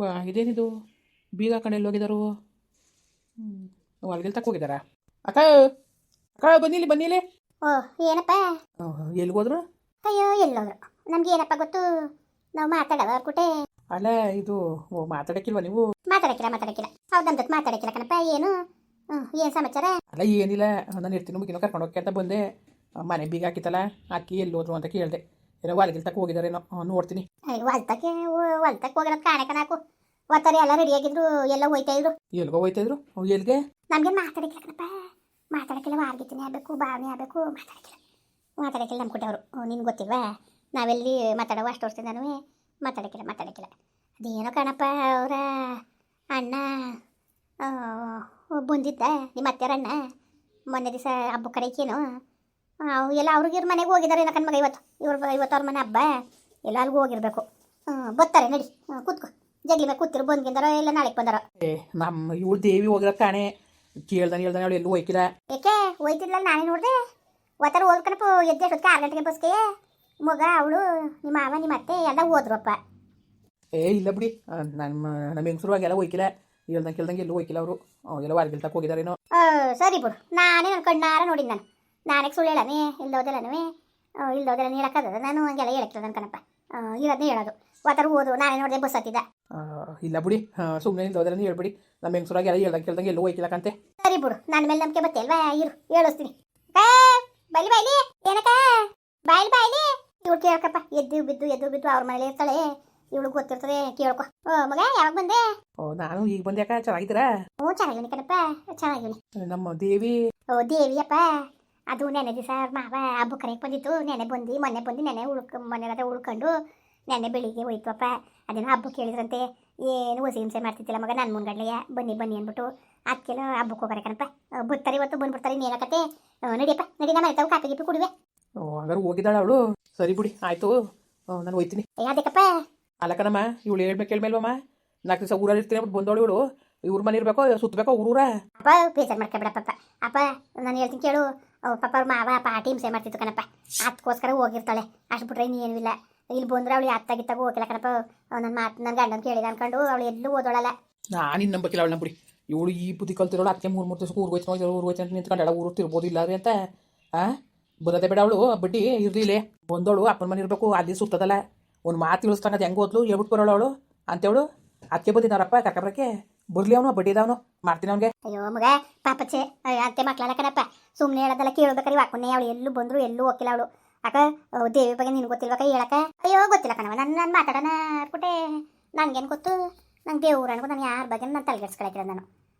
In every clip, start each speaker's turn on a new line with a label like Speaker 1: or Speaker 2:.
Speaker 1: ವಾ ಇದೇನಿದು ಬೀಗ ಹಾಕೊಂಡು ಎಲ್ಲಿ ಹೋಗಿದ್ದಾರು? ಹೊಲ್ಗೆಲ್ ತಕ್ಕ ಹೋಗಿದ್ದಾರಾ? ಅಕ್ಕ ಅಕ್ಕ ಬನ್ನಿಲಿ ಬನ್ನಿಲಿ.
Speaker 2: ಓ ಏನಪ್ಪ?
Speaker 1: ಎಲ್ಲಿಗೆ ಹೋದ್ರು?
Speaker 2: ಅಯ್ಯೋ ಎಲ್ಲೋದ್ರು ನಮ್ಗೆ ಏನಪ್ಪ ಗೊತ್ತು, ನಾವು ಮಾತಾಡವ ಕುಟೆ.
Speaker 1: ಅಲ್ಲ ಇದು ಮಾತಾಡಕ್ಕಿಲ್ವಾ ನೀವು?
Speaker 2: ಮಾತಾಡಕ್ಕಿಲ್ಲ ಹೌದಂತ ಮಾತಾಡಕ್ಕಿಲ್ಲ ಕಣಪ್ಪ. ಏನು ಏನು ಸಮಾಚಾರ?
Speaker 1: ಅಲ್ಲ ಏನಿಲ್ಲ, ನಾನು ಇರ್ತೀನಿ ಮುಗಿನೋ ಕರ್ಕೊಂಡು ಹೋಗಿ ಅಂತ ಬಂದೆ. ಮನೆ ಬೀಗ ಹಾಕಿತ್ತಲ್ಲ ಅಕ್ಕಿ ಎಲ್ಲಿ ಹೋದ್ರು ಅಂತ ಕೇಳಿದೆ. ಏನೋ ಹೊಲ್ಗೆಲ್ ತಕ್ಕ ಹೋಗಿದ್ದಾರೇನೋ ನೋಡ್ತೀನಿ.
Speaker 2: ಅಯ್ಯೋ ಹೊಲ್ತಕ್ಕೆ ಹೋಗಿರೋದು ಕಾಣೆ ಕಣಾಕು. ಒತ್ತಾರೆ ಎಲ್ಲ ರೆಡಿ ಆಗಿದ್ರು, ಎಲ್ಲ ಹೋಯ್ತಾ ಇದ್ರು.
Speaker 1: ಎಲ್ಗೋ ಹೋಯ್ತಾ ಇದ್ರು? ಎಲ್ಗೆ?
Speaker 2: ನಮ್ಗೆ ಮಾತಾಡಕ್ಕಿಲ್ಲ ಕಣಪ್ಪ. ಮಾತಾಡಕ್ಕಿಲ್ಲ, ವಾರ್ಗಿತೀನಿ ಆಗಬೇಕು, ಭಾವನೆ ಆಗಬೇಕು. ಮಾತಾಡಕ್ಕಿಲ್ಲ ನಮ್ಮ ಕುಟೆಯವರು. ನಿನ್ಗೆ ಗೊತ್ತಿಲ್ವಾ ನಾವೆಲ್ಲಿ ಮಾತಾಡೋ ಅಷ್ಟು ವರ್ಷದಿಂದನೂ ಮಾತಾಡಕ್ಕಿಲ್ಲ. ಅದೇನೋ ಕಣಪ್ಪ, ಅವರ ಅಣ್ಣ ಬಂದಿದ್ದ ನಿಮ್ಮ ಅತ್ತೆಯರ ಅಣ್ಣ ಮೊನ್ನೆ ದಿವಸ ಹಬ್ಬ ಕಡೆಗೇನು ಎಲ್ಲ ಅವ್ರಿಗೆ ಮನೆಗೆ ಹೋಗಿದ್ದಾರೆ ಏನೋ ಕಣ್ಮಗ. ಇವತ್ತು ಅವ್ರ ಮನೆ ಹಬ್ಬ ಎಲ್ಲ ಅಲ್ಲಿಗೆ ಹೋಗಿರ್ಬೇಕು. ಬರ್ತಾರೆ ನಡಿ, ಕೂತ್ಕೊ. ಜಗ್ಲಿ ಮೇಲೆ ಕೂತಿರು, ಬಂದ್ಗಿಂದಾರೋ ಎಲ್ಲ ನಾಳೆಗೆ ಬಂದಾರೋ.
Speaker 1: ನಮ್ಮ ಇವಳು ದೇವಿ ಹೋಗಿರೋ ಕಾಣೆ. ಕೇಳ್ದಾನೆ ಅವಳು ಎಲ್ಲೂ ಹೋಯ್ಕಿಲ್ಲ.
Speaker 2: ಏಕೆ ಹೋಯ್ತಿಲ್ಲ? ನಾನೇ ನೋಡಿದೆ. ಒತ್ತರ ಹೋಗ್ಕಣಪ್ಪ. ಎದ್ದೆ ಅಷ್ಟೊತ್ತಿಗೆ 6 ಗಂಟೆಗೆ ಬಸ್ಗೆ ಮಗ ಅವಳು ನಿಮ್ಮ ಮಾವ ನಿಮ್ಮ ಅತ್ತೆ ಎಲ್ಲ ಹೋದ್ರಪ್ಪ.
Speaker 1: ಇಲ್ಲ ಬಿಡಿ, ನಮ್ಮ ಹೆಂಗಸರು ಎಲ್ಲ ಹೋಯ್ಕಿಲ್ಲ. ಕೇಳ್ದಂಗೆ ಎಲ್ಲೂ ಹೋಯ್ಕಿಲ್ಲ ಅವರು. ಎಲ್ಲ ಹೊರಗಿಲ್ ತಕ್ಕ ಹೋಗಿದ್ದಾರೇನೋ.
Speaker 2: ಸರಿ ಬಿಡು, ನಾನೇ ನನ್ನ ಕಣ್ಣಾರ ನೋಡಿದ್ದು. ನಾನೇ ಸುಳ್ಳು ಹೇಳನೆ? ಇಲ್ದೋದೆಲ್ಲನೂ ಹೇಳಕ್ಕದ ನಾನು ಹಂಗೆಲ್ಲ ಹೇಳಕ್ಕಿಲ್ಲ ಕಣಪ್ಪ. ಇರೋದನ್ನೇ ಹೇಳೋದು. ಒತ್ತರ ಹೋದ್ರು, ನಾನೇ ನೋಡಿದೆ ಬಸ್ ಹತ್ತಿದ್ದ.
Speaker 1: ಇಲ್ಲ ಬಿಡಿ, ಸುಮ್ಮನೆ ಇಲ್ದೋದೆಲ್ಲ ಹೇಳ್ಬಿಡಿ. ನಮ್ಮ ಹೆಂಗಸರಾಗೆಲ್ಲ ಕೇಳ್ದಂಗೆ ಎಲ್ಲೂ ಹೋಯ್ಕಿಲ್ಲಕ್ಕಂತೆ.
Speaker 2: ಸರಿ ಬಿಡು, ನನ್ನ ಮೇಲೆ ನಂಬಿಕೆ ಬತ್ತೆ ಅಲ್ವಾ? ಇರು ಹೇಳಿಸ್ತೀನಿ. ಬೈಲಿ ಏನಕ್ಕ? ಬಾಯ್ಲಿ ಇವಳು ಕೇಳ್ಕಪ್ಪ. ಎದ್ದು ಬಿದ್ದು ಅವ್ರ ಮನೇಲಿ ಇರ್ತಾಳೆ. ಇವಳು ಗೊತ್ತಿರ್ತದೆ, ಕೇಳ್ಕೊ. ಮಗ ಯಾವಾಗ ಬಂದೆ?
Speaker 1: ನಾನು ಈಗ ಬಂದೆ ಅಕ್ಕ. ಚೆನ್ನಾಗಿದ್ದೀರಾ?
Speaker 2: ಚೆನ್ನಾಗಿವ್ನಿ ಕಣಪ್ಪ, ಚೆನ್ನಾಗಿವ್ನಿ.
Speaker 1: ನಮ್ಮ ದೇವಿ?
Speaker 2: ದೇವಿಯಪ್ಪ, ಅದು ನೆನೆ ದಿವಸ ಮಾವ ಹಬ್ಬ ಕರೆಗೆ ಬಂದಿತ್ತು. ಮೊನ್ನೆ ಬಂದು ನೆನೆ ಉಳ್ಕೊಂಡು ನೆನ್ನೆ ಬೆಳಿಗ್ಗೆ ಹೋಯ್ತುವಪ್ಪ. ಅದೇನೋ ಹಬ್ಬ ಕೇಳಿದ್ರಂತೆ. ಏನು ಹೊಸಿ ಹಿಂಸೆ ಮಾಡ್ತಿದ್ದಿಲ್ಲ ಮಗ ನನ್ನ ಮುಂಗಡ್ಲೆಯ. ಬನ್ನಿ ಅಂದ್ಬಿಟ್ಟು ಅದಕ್ಕೆಲ್ಲ ಹಬ್ಬಕ್ಕೆ ಹೋಗಾರೆ ಕಣಪ್ಪ. ಬರ್ತಾರೆ ಇವತ್ತು, ಬಂದ್ಬಿಡ್ತಾರೆ. ಇನ್ನೇನಕತ್ತೆ? ನಡಿಯಪ್ಪ, ನಡಿ. ನಮ್ಮ ಮನೆ ಕಾಪಿ ಗಿಪ್ಪಿ ಕುಡಿವೆ.
Speaker 1: ಹಂಗಾರು ಹೋಗಿದ್ದಾಳ ಅವಳು? ಸರಿ ಬಿಡಿ, ಆಯ್ತು, ನಾನು ಹೋಯ್ತೀನಿ.
Speaker 2: ಯಾವ್ದಕ್ಕಪ್ಪ?
Speaker 1: ಅಲ್ಲಕ್ಕನಮ್ಮ, ಇವಳು ಕೇಳ್ಮೇಲ್ವಮ್ಮ. 4 ದಿವಸ ಊರಲ್ಲಿ ಇರ್ತೀನಿ ಅಂದ್ಬಿಟ್ಟು ಬಂದವಳು ಇವಳು. ಇವ್ರ ಮನೆ ಇರ್ಬೇಕೋ ಸುತ್ತಬೇಕೋ ಊರೂರ?
Speaker 2: ಅಪ್ಪ ಬೇಜಾರು ಮಾಡ್ಕೊಬೇಡಪ್ಪ. ಅಪ್ಪ ನಾನು ಹೇಳ್ತೀನಿ ಕೇಳು. ಪಾಪ ಅವ್ರ ಮಾವ ಪಾಟಿ ಹಿಂಸೆ ಮಾಡ್ತಿತ್ತು ಕಣಪ್ಪ. ಅದಕ್ಕೋಸ್ಕರ ಹೋಗಿರ್ತಾಳೆ. ಅಷ್ಟು ಬಿಟ್ರೆ ಇನ್ನೇನೂ ಇಲ್ಲ. ಇಲ್ಲಿ ಬಂದ್ರೆ ಅವಳು ಅತ್ತಾಗಿತ್ತಾಗ ಹೋಗಿಲ್ಲ ಕಣಪ್ಪ. ನನ್ನ ಗಂಡನ ಕೇಳಿದ ಅನ್ಕೊಂಡು ಅವಳು ಎಲ್ಲೂ ಓದೋಳಲ್ಲ.
Speaker 1: ನಾನು ಇನ್ನು ನಂಬಕ್ಕಿಲ್ಲ ಅವಳು ನಂಬಿಡಿ. ಇವಳು ಈ ಬುದ್ಧಿ ಕಲ್ತಿರೋಳು. ಅದಕ್ಕೆ 3 ದಿವಸ ಊರ್ಗೋಯ್ತು ಅಂತ ನಿಂತ್ಕೊಂಡಾಳ. ಊರು ತಿರ್ಬೋದು ಇಲ್ಲ ರೀ ಅಂತ ಬರೋದೇ ಬೇಡ. ಅವಳು ಬಡ್ಡಿ ಇರಲಿಲ್ಲ. ಬಂದವಳು ಅಪ್ಪನ ಮನೆ ಇರಬೇಕು, ಅಲ್ಲಿ ಸುತ್ತದಲ್ಲ. ಒಂದು ಮಾತು ತಿಳಿಸ್ತಾನದು ಹೆಂಗೆ ಓದ್ಲು ಹೇಳ್ಬಿಟ್ಟು ಬರೋಳು ಅವಳು ಅಂತೇವಳು. ಅದಕ್ಕೆ ಬಂದಿದ್ದಾರಪ್ಪ ಕರ್ಕೊಬರಕ್ಕೆ. ಬರಲಿ ಅವನು, ಬಡ್ಡಿ ಇದಾವನು, ಮಾಡ್ತೀನಿ ಅವನಿಗೆ.
Speaker 2: ಅಯ್ಯೋ ಮಗ ಪಾಪಚ್ಚೆ, ಅತ್ತೆ ಮಕ್ಳಲ್ಲ ಕಣಪ್ಪ. ಸುಮ್ಮನೆ ಹೇಳೋದಲ್ಲ, ಕೇಳೋದಕ್ಕರಿ ವಾಕನ್ನೇ. ಅವಳು ಎಲ್ಲೂ ಬಂದ್ರು ಎಲ್ಲೂ ಹೋಗಿಲ್ಲ ಅವಳು. ಅಕ್ಕ ದೇವಿ ಬಗ್ಗೆ ನಿನ್ಗೆ ಗೊತ್ತಿಲ್ವಕ್ಕ ಹೇಳಕ್ಕ? ಅಯ್ಯೋ ಗೊತ್ತಿಲ್ಲ ಕಣವ. ನಾನು ಮಾತಾಡೋಣ ಅನ್ಬಿಟ್ಟೆ. ನನಗೇನು ಗೊತ್ತು? ನಂಗೆ ದೇವ್ರು ಅನ್ಕೊ. ನಾನು ಯಾರ ಬಗ್ಗೆ ನಾನು ತಲೆಗೆಡ್ಸ್ಕೊಳಕ್ಕಿಲ್ಲ ನಾನು.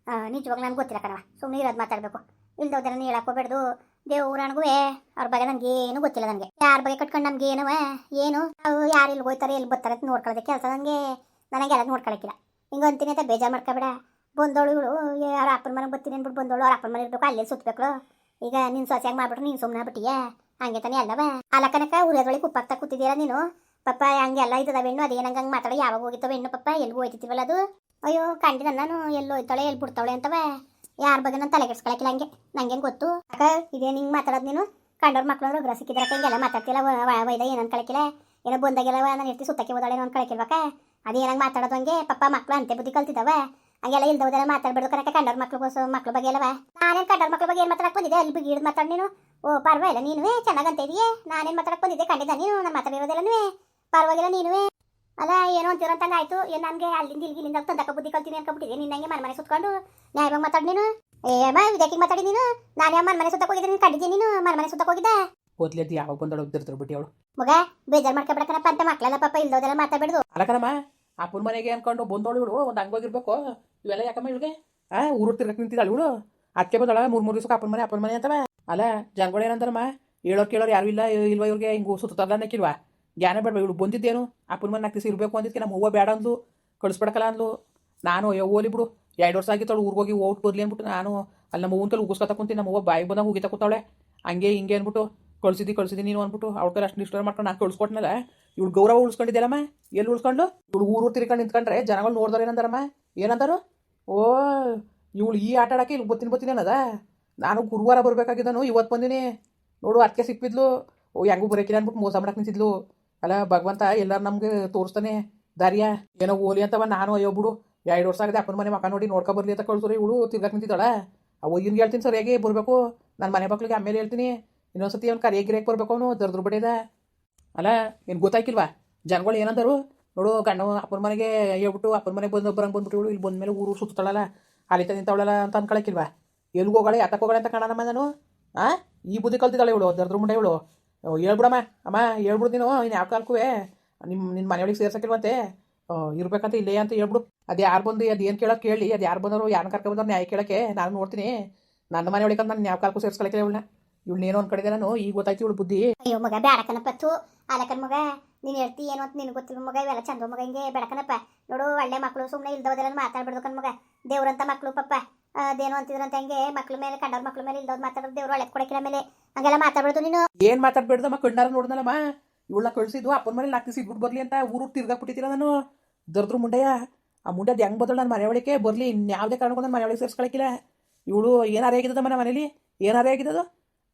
Speaker 2: ನಿಜವಾಗ ನನಗೆ ಗೊತ್ತಿಲ್ಲ ಕಣವ. ಸುಮ್ಮನೆ ಇರೋದು ಮಾತಾಡಬೇಕು. ಇಲ್ದೋದೆಲ್ಲ ಹೇಳಕ್ಕೋಗ್ಬೇಡ್ದು. ದೇವ್ರು ಅನ್ಗೂ ಅವ್ರ ಬಗ್ಗೆ ನನಗೇನು ಗೊತ್ತಿಲ್ಲ. ನನಗೆ ಯಾರ ಬಗ್ಗೆ ಕಟ್ಕೊಂಡು ನಮ್ಗೆ ಏನು ಅವು ಯಾರು ಎಲ್ಲಿ ಹೋಗ್ತಾರೆ ಎಲ್ಲಿ ಬರ್ತಾರೆ ಅಂತ ನೋಡ್ಕೊಳ್ಳೋದೇ ಕೆಲಸ ನನಗೆಲ್ಲ ನೋಡ್ಕೊಳಕ್ಕಿಲ್ಲ. ಹಿಂಗೆ ಅಂತೀನಿ ಅಂತ ಬೇಜಾರು ಮಾಡ್ಕೊಬೇಡ. ಬಂದವಳು ಇವಳು ಅವ್ರ ಅಪ್ಪನ ಮನೆಗೆ ಬರ್ತೀನಿ ಅಂದ್ಬಿಟ್ಟು ಬಂದವಳು. ಅವ್ರ ಅಪ್ಪನ ಮನೆ ಇರಬೇಕು, ಅಲ್ಲೇ ಸುತ್ತಬೇಕು. ಈಗ ನಿನ್ನ ಸೊಸೆಯಾಗಿ ಮಾಡ್ಬಿಟ್ರೆ ನೀನು ಸುಮ್ಮನೆ ಬಿಟ್ಟಿಯಾ? ಹಂಗೆ ತಾನೇ ಅಲ್ಲವ? ಅಲ್ಲಕ್ಕನಕ ಉರಿಯೋದ್ರೊಳಗೆ ಉಪ್ಪಾಗ್ತಾ ಕೂತಿದ್ದೀರಾ ನೀನು ಪಪ್ಪ. ಹಂಗೆಲ್ಲ ಇದ್ದದ ಹೆಣ್ಣು. ಅದೇನಂಗೆ ಹಂಗೆ ಮಾತಾಡೋ. ಯಾವಾಗ ಹೋಗಿತ್ತವ ಹೆಣ್ಣು ಪಪ್ಪ? ಎಲ್ಗೂ ಹೋಯ್ತಿದ್ದೀವಲ್ಲ ಅದು. ಅಯ್ಯೋ ಕಂಡಿದ್ದ ನಾನು ಎಲ್ಲಿ ಹೋಯ್ತಾಳೆ ಎಲ್ಲಿ ಬಿಡ್ತಾವಳೆ ಅಂತವ. ಯಾರ ಬಗ್ಗೆ ನಾನು ತಲೆಗೆಡ್ಸ್ಕೊಳಕ್ಕಿಲ್ಲ. ನಂಗೇನು ಗೊತ್ತು ಅಕ್ಕ? ಇದೇನು ಹಿಂಗೆ ಮಾತಾಡೋದು ನೀನು? ಕಂಡವ್ರ ಮಕ್ಳು ಗ್ರ ಸಿಕ್ಕಿದ್ರಕ್ಕ ಹಿಂಗೆಲ್ಲ ಮಾತಾಡ್ತಿಲ್ಲ. ವೈದ ಏನು ಅನ್ಕೊಳಕ್ಕಿಲ್ಲ. ಏನೋ ಬಂದಾಗೆಲ್ಲವ ನಾನು ಇರ್ತಿ ಸುತ್ತಕ್ಕೆ ಹೋದಾಳೇನೋ ಅನ್ಕೊಳಕ್ಕಿಲ್ವಕ್ಕ? ಅದೇನಂಗೆ ಮಾತಾಡೋದು ಹಂಗೆ ಪಪ್ಪ. ಮಕ್ಳು ಅಂತೆ ಬುದ್ಧಿ ಕಲ್ತಿದ್ದಾವ. ಹಂಗೆಲ್ಲ ಇಲ್ದೋದೆಲ್ಲ ಮಾತಾಡ್ಬೇಡು ಕನಕ. ಕಂಡವ್ರ ಮಕ್ಳ ಬಗ್ಗೆ ಅಲ್ಲವ. ನಾನೇನು ಕಂಡವ್ರ ಮಕ್ಳ ಬಗ್ಗೆ ಏನು ಮಾತಾಡಕ್ಕೆ ಬಂದಿದ್ದೆ? ಅಲ್ಲಿ ಬಿಗಿಡ್ ಮಾತಾಡಿ ನೀನು. ಪರವಾಗಿಲ್ಲ, ನೀನುವೇ ಚೆನ್ನಾಗಂತ ಇದೆಯೇ. ನಾನೇನು ಮಾತಾಡಕ್ಕೆ ಬಂದಿದ್ದೆ? ಕಂಡಿದ್ದ ನೀನು ನಾನು ಮಾತಾಡಿರೋದೆಲ್ಲನೂ ಪರವಾಗಿಲ್ಲ. ನೀನುವೇ ಅಲ್ಲ ಏನೋ ಅಂತೀರ ಅಂತಂಗೆ ಆಯ್ತು. ಏನು ನನಗೆ ಅಲ್ಲಿಂದ ಇಲ್ಲಿಂದ ತಂದಕ್ಕ ಬುದ್ಧಿ ಕಲ್ತೀನಿ ಅನ್ಕೊಬಿಟ್ಟಿದ್ದೆ. ನಿನ್ನಂಗೆ ಮನೆ ಸುತ್ಕೊಂಡು ನ್ಯಾಯವಾಗಿ ಮಾತಾಡಿ ನೀನು. ವಿದ್ಯಾಕಿ ಮಾತಾಡಿ ನೀನು. ನಾನು ಯಾವ ಮನೆ ಸುತ್ತಕ್ಕೆ ಹೋಗಿದ್ದೆ? ನೀನು ಕಂಡಿದ್ದೆ? ನೀನು ಮನೆ ಸುತ್ತಕ್ಕೆ ಹೋಗಿದ್ದೆ?
Speaker 1: ಓದ್ಲಿ ಅದು ಯಾವಾಗ ಬಂದಳು ಹೋಗ್ತಿರ್ತಾರೆ ಬಿಟ್ಟು ಅವಳು.
Speaker 2: ಮಗ ಬೇಜಾರು ಮಾಡ್ಕೊಬೇಡಕನಪ್ಪ ಅಂತ ಮಕ್ಕಳೆಲ್ಲ ಪಾಪ ಇಲ್ದೋದೆಲ್ಲ ಮಾತಾಡ್ಬೇಡ್ದು.
Speaker 1: ಅಲ್ಲಕನಮ್ಮ, ಅಪ್ಪನ ಮನೆಗೆ ಅನ್ಕೊಂಡು ಬಂದವಳು ಇವಳು. ಒಂದು ಹಂಗೋಗಿರ್ಬೇಕು. ಇವೆಲ್ಲ ಯಾಕಮ್ಮ ಇವಳಿಗೆ? ಊರು ತಿರ್ಗಕ್ಕೆ ನಿಂತಿದ್ದಾಳು ಇವಳು. ಅದಕ್ಕೆ ಬಂದಳ 3 ದಿವಸಕ್ಕೆ ಅಪ್ಪನ ಮನೆ ಅಂತವ. ಅಲ್ಲ ಜನಗಳು ಏನಂತಾರಮ್ಮ, ಕೇಳೋರು ಯಾರು ಇಲ್ಲ ಇಲ್ವಾ ಇವ್ರಿಗೆ? ಹಿಂಗೆ ಸುತ್ತಲ್ಲ ಅನ್ನಕ್ಕಿಲ್ವಾ? ಜ್ಞಾನ ಬೇಡವಾ? ಇವಳು ಬಂದಿದ್ದೇನು ಅಪ್ಪನ ಮನೆ 4 ದಿವಸ ಇರಬೇಕು ಅಂದಿದ್ದಕ್ಕೆ ನಮ್ಮ ಅವ್ವ ಬೇಡ ಅಂದ್ಲು, ಕಳಿಸ್ಬಿಡಕಲ್ಲ ಅಂದ್ಲು. ನಾನು ಓಲಿ ಬಿಡು 2 ವರ್ಷ ಆಗಿತ್ತವಳು ಊರಿಗೆ ಹೋಗಿ ಬದಲಿ ಅಂದ್ಬಿಟ್ಟು ನಾನು ಅಲ್ಲಿ ನಮ್ಮ ಅವ್ವನ ಉಗಿಸ್ಕೊತಾ ಕುಂತೀನಿ. ನಮ್ಮ ಅವ್ವ ಬಾಯಿಗೆ ಬಂದಾಗ ಹೋಗಿತಾ ಕೂತಾವಳೆ. ಹಂಗೆ ಹಿಂಗೆ ಅಂದ್ಬಿಟ್ಟು ಕಳಿಸಿದ್ದಿ ನೀನು ಅಂದ್ಬಿಟ್ಟು ಅವ್ರ ಕೈ ಅಷ್ಟು ಇಷ್ಟ ಮಾಡ್ಕೊಂಡು ನಾನು ಕಳಿಸ್ಕೊಟ್ನಲ್ಲ. ಇವಳು ಗೌರವ ಉಳಿಸ್ಕೊಂಡಿದ್ದೆಲ್ಲಮ್ಮ. ಎಲ್ಲಿ ಉಳಿಸ್ಕೊಂಡು? ಇವಳು ಊರು ತಿರ್ಕೊಂಡು ನಿಂತ್ಕೊಂಡ್ರೆ ಜನಗಳು ನೋಡಿದವ್ರು ಏನಂತಾರಮ್ಮ? ಏನಂತಾರು? ಇವಳು ಈ ಆಟ ಆಡೋಕ್ಕೆ ಇಲ್ಲಿ ಬತ್ತೀನಿ ಅನ್ನದ. ನಾನು ಗುರುವಾರ ಬರಬೇಕಾಗಿದ್ದನು, ಇವತ್ತು ಬಂದಿನಿ ನೋಡು. ಅದಕ್ಕೆ ಸಿಕ್ಕಿದ್ಲು. ಹೆಂಗೂ ಬರೋಕಿಲ್ಲ ಅಂದ್ಬಿಟ್ಟು ಮೋಸ ಮಾಡಕ್ಕೆ ನಿಂತಿದ್ಲು. ಅಲ್ಲ ಭಗವಂತ ಎಲ್ಲರೂ ನಮಗೆ ತೋರಿಸ್ತಾನೆ. ದಾರಿಯ ಏನೋ ಓಲಿ ಅಂತವ ನಾನು ಅಯ್ಯೋ ಬಿಡು 2 ವರ್ಷ ಆಗಿದೆ ಅಪ್ಪನ ಮನೆ ಮಕ್ಕ ನೋಡಿ ನೋಡ್ಕೊ ಬರ್ಲಿ ಅಂತ ಕಳ್ಸೋರಿ ಇವಳು ತಿರ್ಗಾಕ್ ನಿಂತಿದ್ದಾಳ ಅವು ಹಿಂಗೆ ಹೇಳ್ತೀನಿ ಸರಿಯಾಗಿ ಬರಬೇಕು ನನ್ನ ಮನೆ ಮಕ್ಳಿಗೆ ಆಮೇಲೆ ಹೇಳ್ತೀನಿ ಇನ್ನೊಂದ್ಸತಿ ಅವ್ನು ಕರಿಯಾಗಿರಿಯಾಗಿ ಬರಬೇಕು ಅವನು ದರ್ದ್ರ ಬಡಿದ ಅಲ್ಲ ಏನು ಗೊತ್ತಾಯ್ಕಿಲ್ವಾ ಜನಗಳು ಏನಂದರು ನೋಡು ಗಂಡು ಅಪ್ಪನ ಮನೆಗೆ ಹೇಳ್ಬಿಟ್ಟು ಅಪ್ಪನ ಮನೆಗೆ ಬರಂಗೆ ಬಂದ್ಬಿಟ್ಟು ಇವಳು ಇಲ್ಲಿ ಬಂದಮೇಲೆ ಊರು ಸುತ್ತಾಳಲ್ಲ ಅಲಿತ ನಿಂತವಳಲ್ಲ ಅಂತ ಅನ್ಕೊಳಕ್ಕಿಲ್ವಾ ಎಲ್ಲಿಗೆ ಹೋಗಳೆ ಯಾತಕ್ಕೆ ಹೋಗಳೆ ಅಂತ ಕಾಣಮ್ಮ ನಾನು ಈ ಬುದ್ಧಿ ಕಲ್ತಿದ್ದಾಳೆ ಇವಳು ದರ್ದ್ರ ಮುಂಡೆ ಇವಳು ಹೇಳ್ಬಿಡಮ್ಮ ಅಮ್ಮ ಹೇಳ್ಬಿಡು ನೀನು ಇನ್ನು ಯಾವ ಕಾಲಕ್ಕೂ ನಿನ್ನ ಮನೆಯೊಳಗೆ ಸೇರ್ಸಕ್ಕಿಲ್ವಂತೆ ಇರ್ಬೇಕಂತ ಇಲ್ಲೇ ಅಂತ ಹೇಳ್ಬಿಡು ಅದು ಯಾರು ಬಂದು ಅದು ಏನು ಕೇಳೋಕೆ ಕೇಳಿ ಅದು ಯಾರು ಬಂದರು ಯಾರನ್ನ ಕರ್ಕೊಂಡು ಬಂದವ್ರು ನ್ಯಾಯ ಕೇಳೋಕ್ಕೆ ನಾನು ನೋಡ್ತೀನಿ ನನ್ನ ಮನೆಯೊಳಗೆ ನಾನು ಯಾವ ಕಾಲಕ್ಕೂ ಸೇರ್ಸ್ಕೊಳಕ್ಕೆ ಇವಳನ್ನ ಏನೋ ಅನ್ಕಡಿದೆ ನಾನು ಈಗ ಗೊತ್ತಾಯ್ತು ಇವಳು ಬುದ್ಧಿ
Speaker 2: ಅಯ್ಯೋ ಮಗ ಬೇಡಕನಪ್ಪ ಆಲಕನ್ ಮಗ ನೀನು ಹೇಳ್ತಿ ಏನು ಅಂತ ನಿನಗೆ ಗೊತ್ತಿಲ್ಲ ಮಗ ಇವೆಲ್ಲ ಚಂದ ಮಗ ಹಿಂಗೆ ಬೆಳಕನಪ್ಪ ನೋಡು ಒಳ್ಳೆ ಮಕ್ಕಳು ಸುಮ್ಮನೆ ಇಲ್ದೋದೆಲ್ಲ ಮಾತಾಡ್ಬಿಡ್ದು ಕಣ್ ಮಗ ದೇವ್ರಂತ ಮಕ್ಕಳು ಪಪ್ಪ ಅದೇನು ಅಂತಿದ್ರಂತ ಹಂಗೆ ಮಕ್ಳ ಮೇಲೆ ಕಂಡವ್ರ ಮಕ್ಳ ಮೇಲೆ ಇಲ್ದವ್ರು ಮಾತಾಡೋದು ದೇವ್ರು ಒಳ್ಳೆ ಕೊಡಕಿಲ್ಲ ಮೇಲೆ ಹಂಗೆಲ್ಲ ಮಾತಾಡ್ಬಿಡ್ದು ನೀನು
Speaker 1: ಏನು ಮಾತಾಡ್ಬಿಡ್ದಮ್ಮ ಕಣ್ಣಾರ ನೋಡ್ದಲ್ಲಮ್ಮ ಇವಳನ್ನ ಕಳಿಸಿದ್ವು ಅಪ್ಪನ ಮನೇಲಿ 4 ದಿವಸ ಇದ್ಬಿಟ್ಟು ಬರಲಿ ಅಂತ ಊರು ತಿರ್ಗಾಕ್ಬಿಟ್ಟಿದ್ದೀರ ನಾನು ದರ್ದ್ರ ಮುಂಡೆಯ ಆ ಮುಂಡೆ ಅದು ಹೆಂಗೆ ಬದಲು ನನ್ನ ಮನೆ ಒಳಗೆ ಬರಲಿ ಇನ್ಯಾವುದೇ ಕಾರಣಕ್ಕೂ ನನ್ನ ಮನೆ ಒಳಗೆ ಸೇರಿಸ್ಕೊಳಕ್ಕಿಲ್ಲ ಇವಳು ಏನಾರೇ ಆಗಿದ್ದಮ್ಮ ನಮ್ಮ ಮನೇಲಿ ಏನಾರೇ ಆಗಿದ್ದದು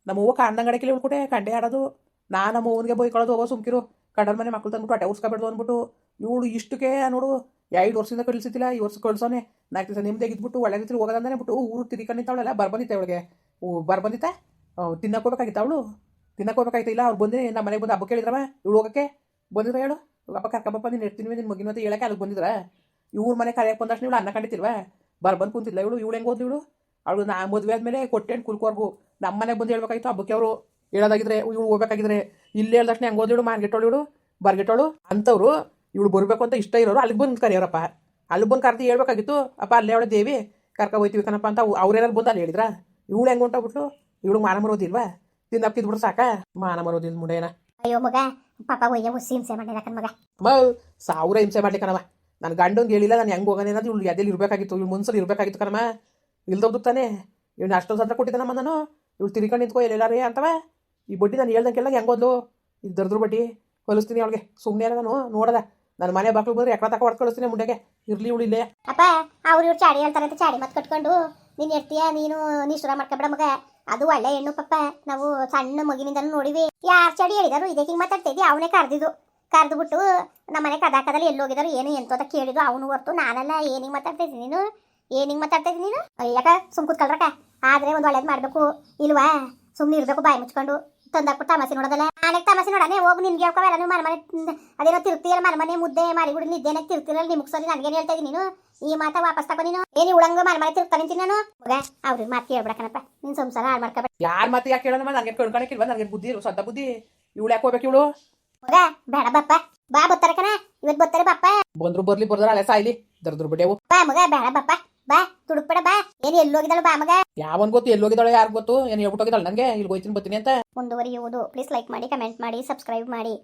Speaker 1: ನಮ್ಮ ಅವ್ವ ಕಾಣ್ದಂಗೆ ಅಡಕಿಲ್ಲ ಉಳ್ಕೊಟ್ಟೆ ಕಂಡೆ ಆಡೋದು ನಾನು ನಮ್ಮ ಅವ್ವನಿಗೆ ಬೈಕೊಳ್ಳೋದು ಹೋಗೋ ಸುಮ್ಕಿರು ಕಂಡರ ಮನೆ ಮಕ್ಕಳು ತಂದ್ಬಿಟ್ಟು ಅಟೆ ಉರ್ಸ್ಕೊಬೇಡ್ದು ಅಂದ್ಬಿಟ್ಟು ಇವಳು ಇಷ್ಟಕ್ಕೆ ನೋಡು 2 ವರ್ಷದಿಂದ ಕಳಿಸಿದ್ದಿಲ್ಲ ಈ ವರ್ಷ ಕಳ್ಸೋನೆ 4 ದಿವಸ ನಿಮ್ದೇ ಇದ್ಬಿಟ್ಟು ಒಳ್ಳೆ ರೀತಿ ಹೋಗೋದಂದಾನೆ ಬಿಟ್ಟು ಊರು ತಿರ್ಕೊಂಡು ನಿಂತವಳೆಲ್ಲ ಬರ್ಬಂದಿತ್ತೆ ಅವಳಿಗೆ ಬರ್ಬಂದಿತ್ತೆ ತಿನ್ನಕ್ಕೆ ಹೋಗ್ಬೇಕಾಗಿತ್ತ ಅವಳು ತಿನ್ನಕ್ಕೆ ಹೋಗ್ಬೇಕಾಯ್ತು ಇಲ್ಲ ಅವ್ರು ಬಂದು ನಮ್ಮ ಮನೆಗೆ ಬಂದು ಹಬ್ಬ ಕೇಳಿದ್ರವ ಇವಳು ಹೋಗೋಕ್ಕೆ ಬಂದಿದ್ರ ಹೇಳು ಹಬ್ಬ ಕರ್ಕಬಪ್ಪ ನೀನು ಇರ್ತೀನಿ ನಿನ್ನ ಮಗಿನ ಮತ್ತೆ ಹೇಳಕ್ಕೆ ಅಲ್ಲಿಗೆ ಬಂದಿದ್ರ ಇವ್ರ ಮನೆ ಕರೆಯಕ್ಕೆ ಬಂದಷ್ಟು ಇವಳು ಅನ್ನ ಕಂಡಿತ್ತಿಲ್ವಾ ಬರ್ಬಂದು ಕುಂತಿಲ್ಲ ಇವಳು ಹೆಂಗೆ ಹೋದ್ಲು ಇವಳು ಅವಳು ನಾ ಮದುವೆ ಆದಮೇಲೆ ಕೊಟ್ಟೆ ಕುಲ್ಕೋರ್ಗು ನಮ್ಮ ಮನೆಗೆ ಬಂದು ಹೇಳ್ಬೇಕಾಯ್ತು ಹಬ್ಬಕ್ಕೆ ಅವರು ಹೇಳೋದಾಗಿದ್ರೆ ಇವಳು ಹೋಗ್ಬೇಕಾಗಿದ್ರೆ ಇಲ್ಲಿ ಹೇಳ್ದಕ್ಷಣ ಹೆಂಗೆ ಹೋದ್ಲು ಮಾರ್ಗೆಟ್ಟೋಳು ಇವಳು ಬರ್ಗೆಟ್ಟೋಳು ಅಂಥವ್ರು ಇವಳು ಬರಬೇಕು ಅಂತ ಇಷ್ಟ ಇರೋರು ಅಲ್ಲಿಗೆ ಬಂದು ಕರೆಯೋರಪ್ಪ ಅಲ್ಲಿ ಬಂದು ಕರ್ದು ಹೇಳ್ಬೇಕಾಗಿತ್ತು ಅಪ್ಪ ಅಲ್ಲೇ ಅವಳೆ ದೇವಿ ಕರ್ಕ ಹೋಯ್ತೀವಿ ಕಣಪ್ಪ ಅಂತ ಅವ್ರೇನಾರು ಬಂದು ಅಲ್ಲಿ ಹೇಳಿದ್ರ ಇವಳು ಹೆಂಗೆ ಹೊಂಟೋಗ್ಬಿಟ್ಲು ಇವಳು ಮಾನ ಮರೋದಿಲ್ವಾ ತಿನ್ನಕ್ಕಿದ್ಬಿಟ್ರು ಸಾಕ ಮಾನ ಮರೋದಿಲ್ಲ ಮುಂಡೇನ
Speaker 2: ಅಯ್ಯೋ ಮಗ ಪಾಪ ಒಯ್ಯ ಹುಸಿ ಹಿಂಸೆ ಮಾಡಿದ ಕಣ್ ಮಗ
Speaker 1: ಮ 1000 ಹಿಂಸೆ ಮಾಡ್ಲಿ ಕಣವ ನನ್ನ ಗಂಡಂಗೆ ಹೇಳಿಲ್ಲ ನಾನು ಹೆಂಗೆ ಹೋಗೋಣ ಏನಾದ್ರು ಇವಳು ಎದೆಲ್ಲಿ ಇರಬೇಕಾಗಿತ್ತು ಇವಳು ಮುನ್ಸಲ್ಲಿ ಇರಬೇಕಾಗಿತ್ತು ಕಣಮ್ಮ ಇಲ್ದವ್ದು ತಾನೆ ಇವನು ಅಷ್ಟೊಂದು ಸತ್ರ ಕೊಟ್ಟಿದ್ದಾನಮ್ಮ ನಾನು ಇವಳು ತಿರ್ಕೊಂಡು ನಿಂತ್ಕೊ ಎಲ್ಲಾರೇ ಅಂತವ ಈ ಬಡ್ಡಿ ನಾನು ಹೇಳ್ದಂಗೆಲ್ಲ ಹೆಂಗೆ ಹೋದ್ಲು ಇದು ದರ್ದ್ರ ಬಡ್ಡಿ ಕಲಿಸ್ತೀನಿ ಅವಳಿಗೆ ಸುಮ್ಮನೆ ನಾನು ನೋಡದ ನನ್ನ ಮನೆ ಬಾಕ್ಲು ಬಂದ್ರೆ ಎక్కడ ತಕ ಹೊಡೆದು ಕಳಿಸ್ತೀನಿ ಮುಂಡೆಗೆ ಇರ್ಲಿ ಇವಳು ಇಲ್ಲೇ
Speaker 2: ಅಪ್ಪ ಇವ್ರು ಚಾಡಿ ಹೇಳ್ತಾರೆ ಅಂತ ಚಾಡಿ ಮತ್ತೆ ಕಟ್ಕೊಂಡು ನೀನು ಇರ್ತೀಯ ನೀನು ನಿಷ್ಠುರ ಮಾಡ್ಕೊಬೇಡ ಮಗ ಅದು ಒಳ್ಳೆ ಹೆಣ್ಣು ಪಪ್ಪ ನಾವು ಸಣ್ಣ ಮಗಿನಿಂದ ನೋಡಿವಿ ಯಾರು ಚಾಡಿ ಹೇಳಿದಾರು ಇದೇ ಹಿಂಗೆ ಮಾತಾಡ್ತಿದ್ದಿ ಅವನೇ ಕರೆದಿದ್ದು ಕರೆದು ಬಿಟ್ಟು ನಮ್ಮನೆ ಕದಾಕದಲ್ಲಿ ಎಲ್ಲಿ ಹೋಗಿದಾರು ಏನು ಎಂತ ಕೇಳಿದ್ರು ಅವನು ಹೊರ್ತು ನಾನೆಲ್ಲ ಏನಿಗೆ ಮಾತಾಡ್ತಿದ್ದೀನಿ ನೀನು ಏನಿಗೆ ಮಾತಾಡ್ತಿದ್ದೀನಿ ನೀನು ಯಾಕ ಸುಮ್ ಕೂತ್ಕೊಳ್ರಕ್ಕ ಆದ್ರೆ ಒಂದು ಒಳ್ಳೇದು ಮಾಡಬೇಕು ಇಲ್ವಾ ಸುಮ್ಮನೆ ಇರಬೇಕು ಬಾಯಿ ಮುಚ್ಕೊಂಡು ತಂದಾಕ್ಬಿಟ್ಟು ತಮಾಸೆ ನೋಡೋದಲ್ಲ ನಾನೇ ತಮಾಸೆ ನೋಡನೆ ಹೋಗಿ ನಿನ್ಗೆ ಹೇಳ್ಕೊವೆಲ್ಲ ನೀವು ಮನೆ ಅದೇನೋ ತಿರ್ತೀಯಲ್ಲ ಮನೆ ಮುದ್ದೆ ಮಾರಿಬಿಡು ನಿದ್ದೇನೆ ತಿರ್ತಿರಲ್ಲ ನಿಮ್ಗೆ ಸರಿ ನನಗೇನು ಹೇಳ್ತಾ ಇದ್ದೀನಿ ನೀನು ಈ ಮಾತಾ ವಾಪಸ್ ತಗೋ ನೀನು ಏನು ಉಳಂಗ ಮನೆ ತಿರ್ತಾ ನಿಂತೀನಿ ನಾನು ಮಗ ಅವ್ರಿಗೆ ಮಾತು ಕೇಳ್ಬಿಡಕನಪ್ಪ ನೀನು ಸಂಸಾರ ಹಾಳು ಮಾಡ್ಕೊಬೇಡ
Speaker 1: ಯಾರ ಮಾತು ಯಾಕೆ ಹೇಳೋಣ ನನಗೆ ಕಣ್ಕೊಳಕ್ಕಿಲ್ವಾ ನನಗೆ ಬುದ್ಧಿ ಇರು ಸದ್ದ ಬುದ್ಧಿ ಇವಳು ಯಾಕೆ ಹೋಗ್ಬೇಕು ಇವಳು
Speaker 2: ಮಗ ಬೇಡ ಬಪ್ಪ ಬಾ ಬರ್ತಾರೆ ಕಣ ಇವತ್ತು ಬರ್ತಾರೆ ಬಪ್ಪ
Speaker 1: ಬಂದ್ರು ಬರ್ಲಿ ಬರ್ದಾರ ಅಲ್ಲೇ ಸಾಯ್ಲಿ ದರ್ದ್ರ ಬಡ್ಡೆವು
Speaker 2: ಬಾ ಮಗ ಬೇಡ ಬಪ್ಪ ಬಾ ತುಡುಕ್ಬೇಡ ಬಾ ಏನು ಎಲ್ಲೋಗಿದ್ದಾಳು ಬಾ ಮಗ
Speaker 1: ಯಾವನ್ ಗೊತ್ತು ಎಲ್ಲೋಗಿದ್ದಾಳೆ ಯಾರು ಗೊತ್ತು ಏನು ಹೇಳ್ಬಿಟ್ಟೋಗಿದ್ದಾಳೆ ನನಗೆ ಇಲ್ಲಿ ಹೋಯ್ತೀನಿ ಬರ್ತೀನಿ ಅಂತ
Speaker 2: ಮುಂದುವರಿಯುವುದು ಪ್ಲೀಸ್ ಲೈಕ್ ಮಾಡಿ ಕಮೆಂಟ್ ಮಾಡಿ ಸಬ್ಸ್ಕ್ರೈಬ್ ಮಾಡಿ